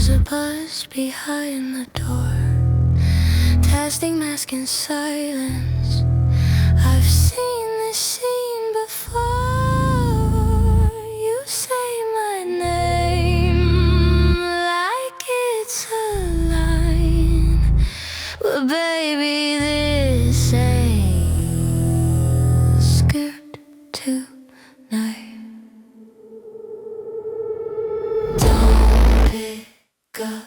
There's a buzz behind the door, testing mask in silence. I've seen this scene before. You say my name like it's a line, but baby, this ain't script tonight. Don't pick up.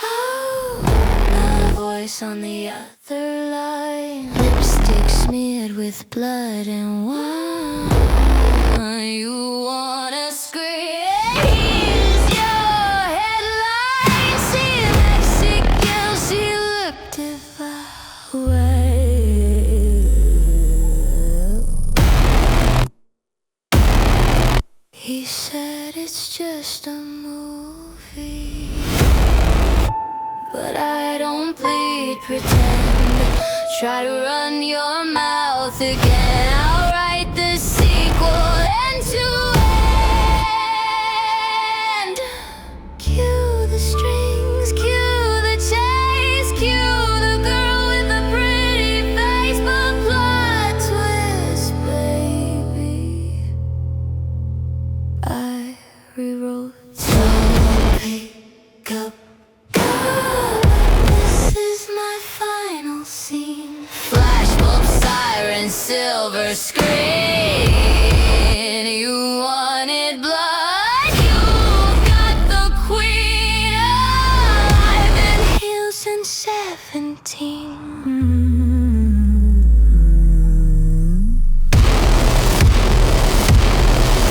Oh, my voice on the other line, lipstick smeared with blood and wine. You wanna scream? Here's your headline. See Mexican, she looked devout. He said it's just a movie, but I don't plead pretend. Try to run your mouth again. I'll write the sequel end to end. Cue the strings, cue the chase, cue the girl with the pretty face, but plot twist, baby, I rewrote. Don't pick up. This is my final scene. Flashbulb, siren, silver screen. You wanted blood, you've got the queen. I've been healed since 17.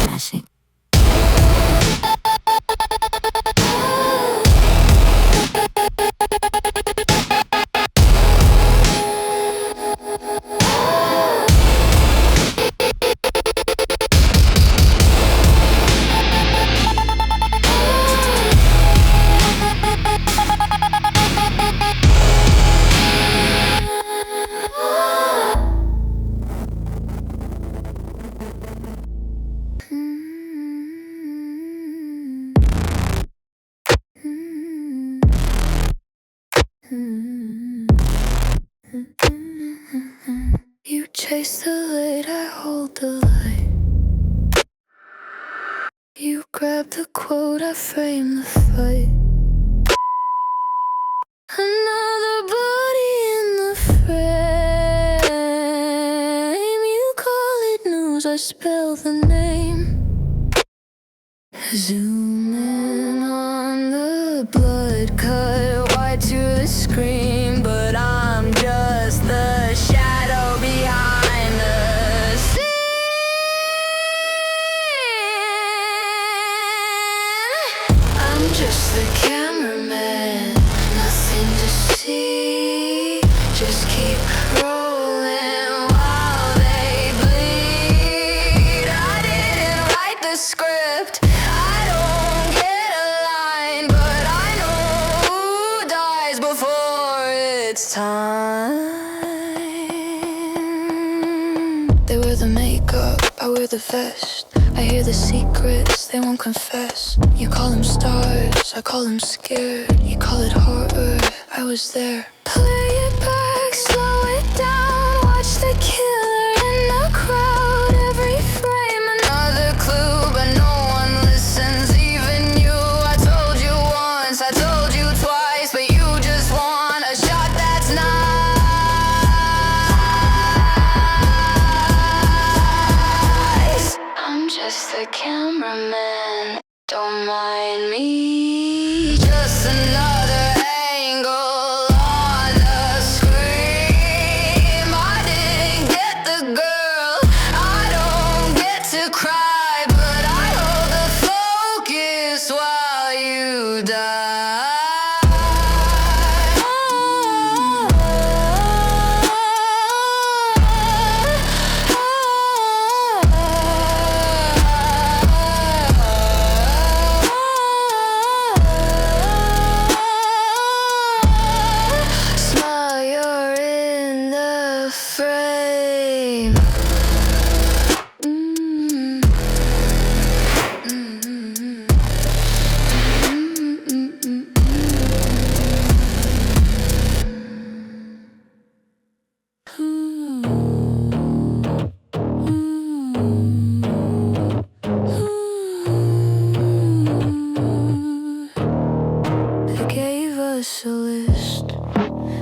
Smashing. You chase the light, I hold the light. You grab the quote, I frame the fight. Another body in the frame. You call it news, I spell the name. Zoom in on the blood cut, white to the screen, but I'm just the shadow behind the scene. I'm just the cameraman, nothing to see. Just keep rolling while they bleed. I didn't write the script, I don't get a line, but I know who dies before it's time. They wear the makeup, I wear the vest. I hear the secrets, they won't confess. You call them stars, I call them scared. You call it horror, I was there. Play it back, slow it down. Watch the killer in the crowd. Every frame another clue, but no one listens, even you. I told you once, I told you twice, but you just want a shot that's nice. I'm just the cameraman, don't mind me. Just another angle on the screen. I didn't get the girl, I don't get to cry, but I hold the focus while you die. Smile, you're in the frame. us a list,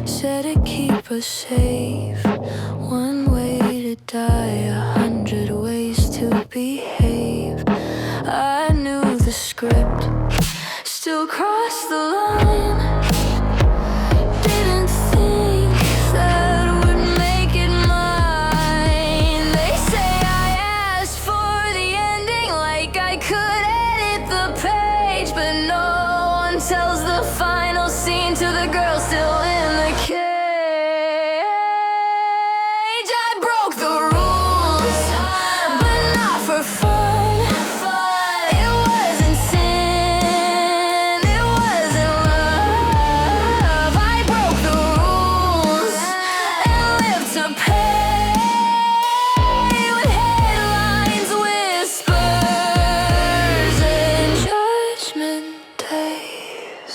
said it'd keep us safe. One way to die, 100 ways to behave. I knew the script, still crossed the line. Didn't think that would make it mine. They say I asked for the ending, like I could edit the page, but no one tells the final scene to the girl still in the cage. I broke the rules, but not for fun. It wasn't sin, it wasn't love. I broke the rules and lived to pay with headlines, whispers, and judgment days.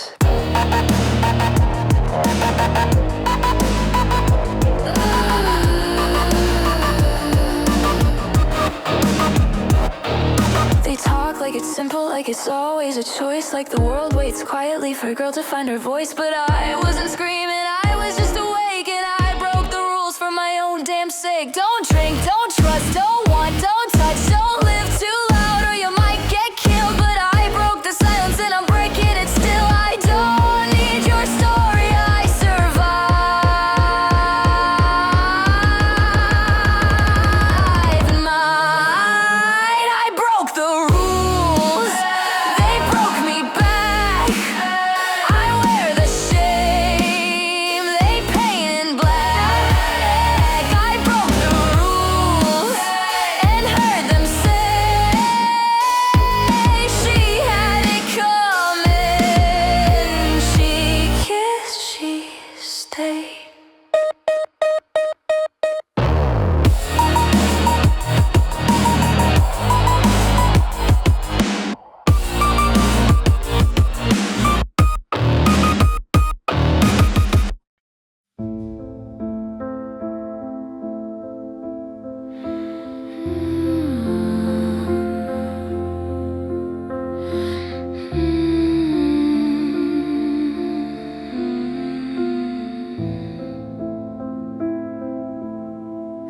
They talk like it's simple, like it's always a choice, like the world waits quietly for a girl to find her voice. But I wasn't screaming, I was just awake, and I broke the rules for my own damn sake. Don't drink, don't trust, don't want, don't touch, don't live too loud or you might get killed. But I broke the silence and I'm breaking it still. I don't need your story, I survive in mine. I broke the rules, they broke me back. I wear the shame, they paint in black. I broke the rules and heard them say she had it coming. She kissed, she stayed.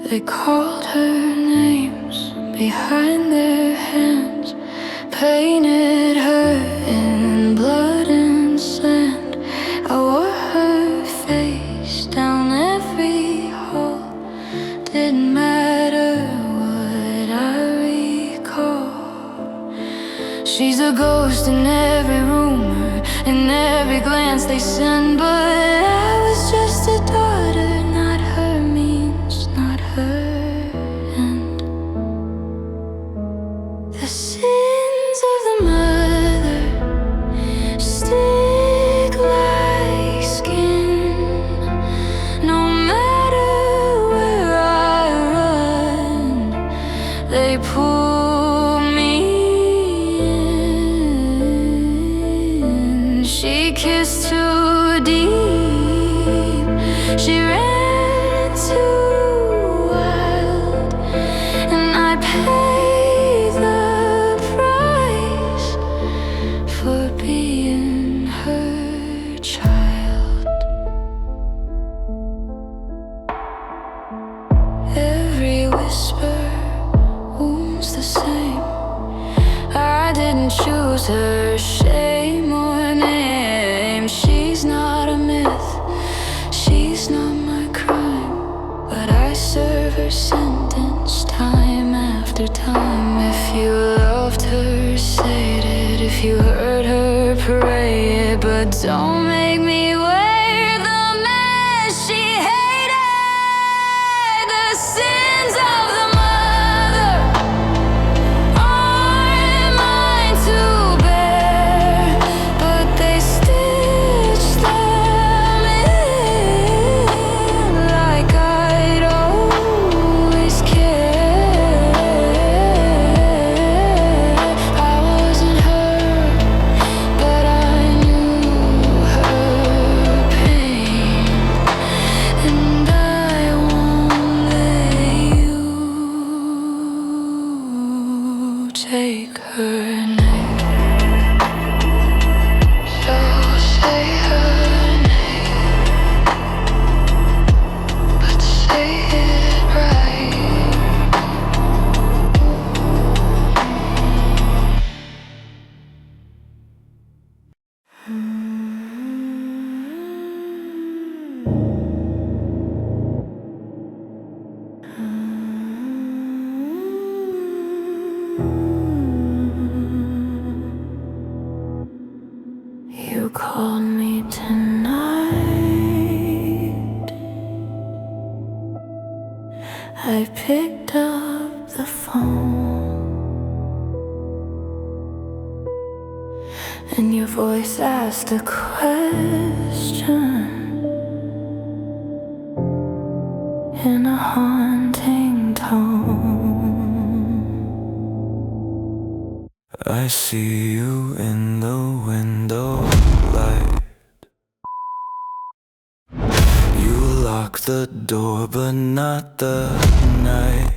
They called her names behind their hands, painted her in blood and sand. I wore her face down every hall. Didn't matter what I recall. She's a ghost in every rumor, in every glance they send. But I was just a daughter, not her means, not her end. The sins of the mother stick like skin. No matter where I run, they pull me in. She kissed too deep, she ran too wild, and I paid the price for being her child. Every whisper wounds the same. I didn't choose her shame or name. She's not a myth, she's not my crime, but I serve her sentence time after time. If you loved her, say it. If you heard her, pray it. But don't make me wear the mask she hated. The sins of the mother are mine to bear, but they stitch them in like I'd always cared. I wasn't her, but I knew her. You called me tonight. I picked up the phone, and your voice asked a question in a haunting tone. I see you in the window light. You lock the door but not the night.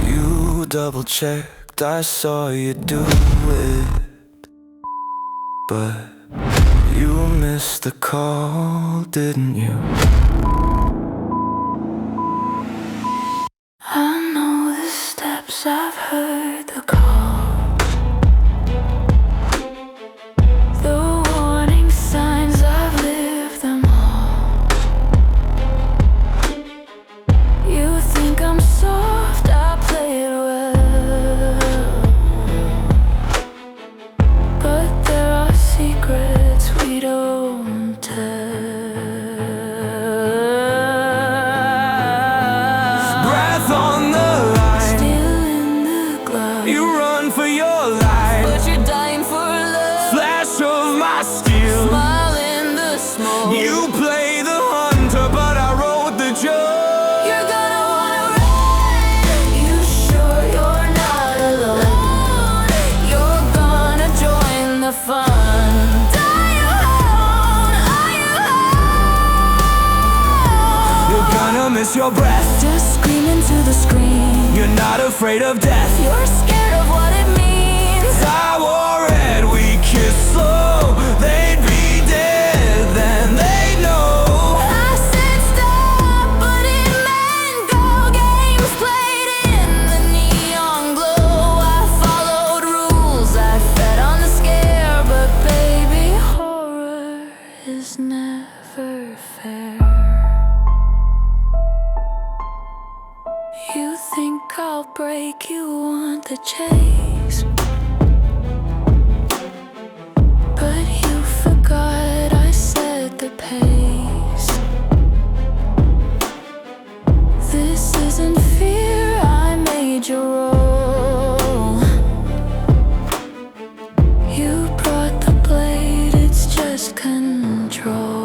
You double checked, I saw you do it, but you missed the call, didn't you? I know the steps, I've heard the call, the warning signs, I've lived them all. You think I'm soft, I play it well, but there are secrets we don't tell. You play the hunter, but I wrote the joke. You're gonna wanna run. You sure you're not alone? You're gonna join the fun. Are you home? Are you home? You're gonna miss your breath, just scream into the screen. You're not afraid of death, you're scared of what it means. I wore red, we kissed slow. They'd be dead, then they'd know. I said stop, but it meant go. Games played in the neon glow. I followed rules, I fed on the scare, but baby, horror is never fair. You think I'll break, you want the chase, but you forgot I set the pace. This isn't fear, I made you roll. You brought the blade, it's just control.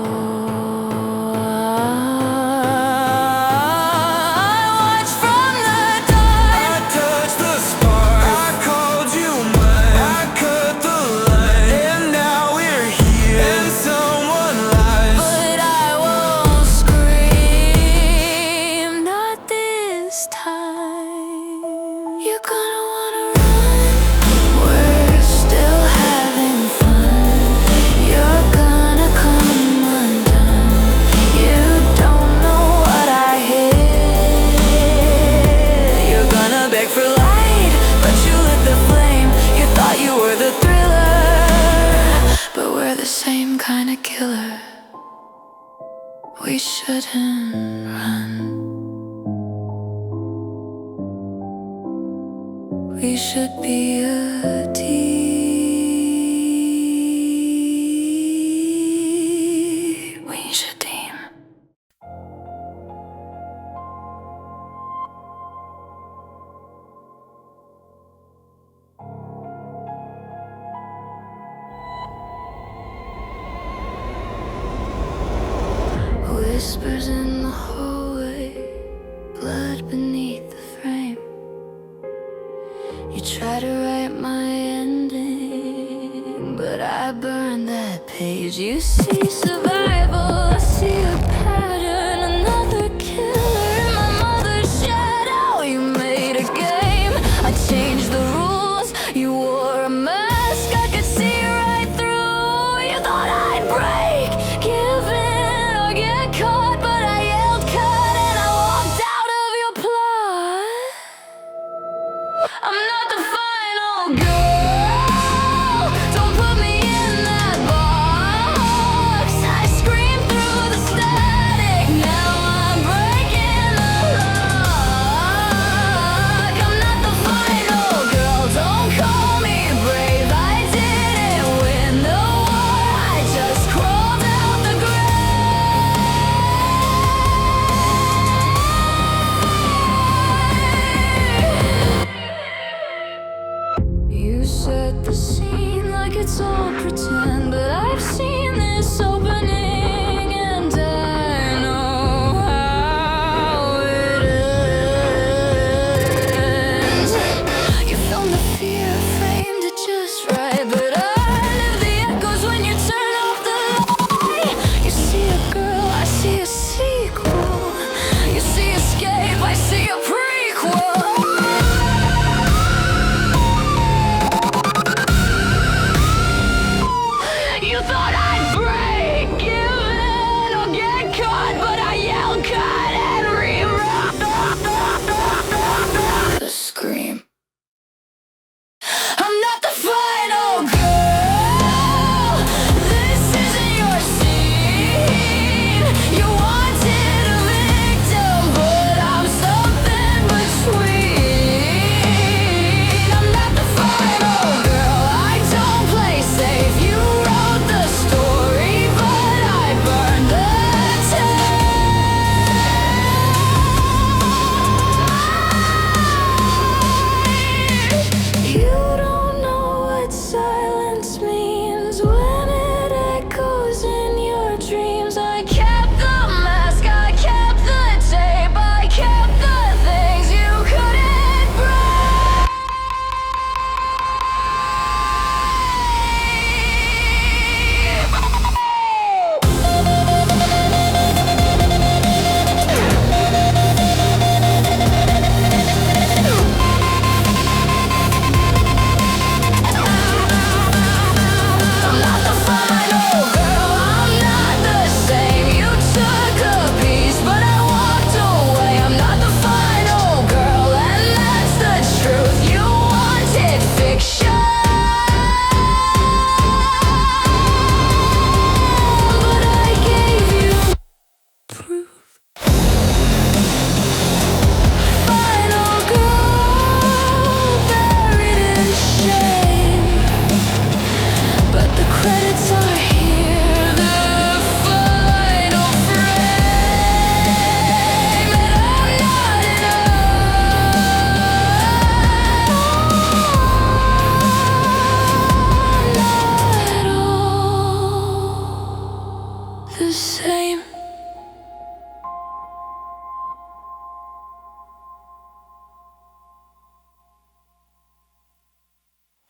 Same kind of killer. We shouldn't run. We should be a team. We should team. Whispers in the hallway, blood beneath the frame. You try to write my ending, but I burned that page. You see survival, I see a pattern. Another killer in my mother's shadow. You made a game, I changed the rules. You wore a mask, I could see right through. You thought I'd break, give in, or get caught, but I yelled cut and I walked out of your plot. I'm not the final girl, don't put me in that box. I screamed through the stairs. a scene like it's all pretend.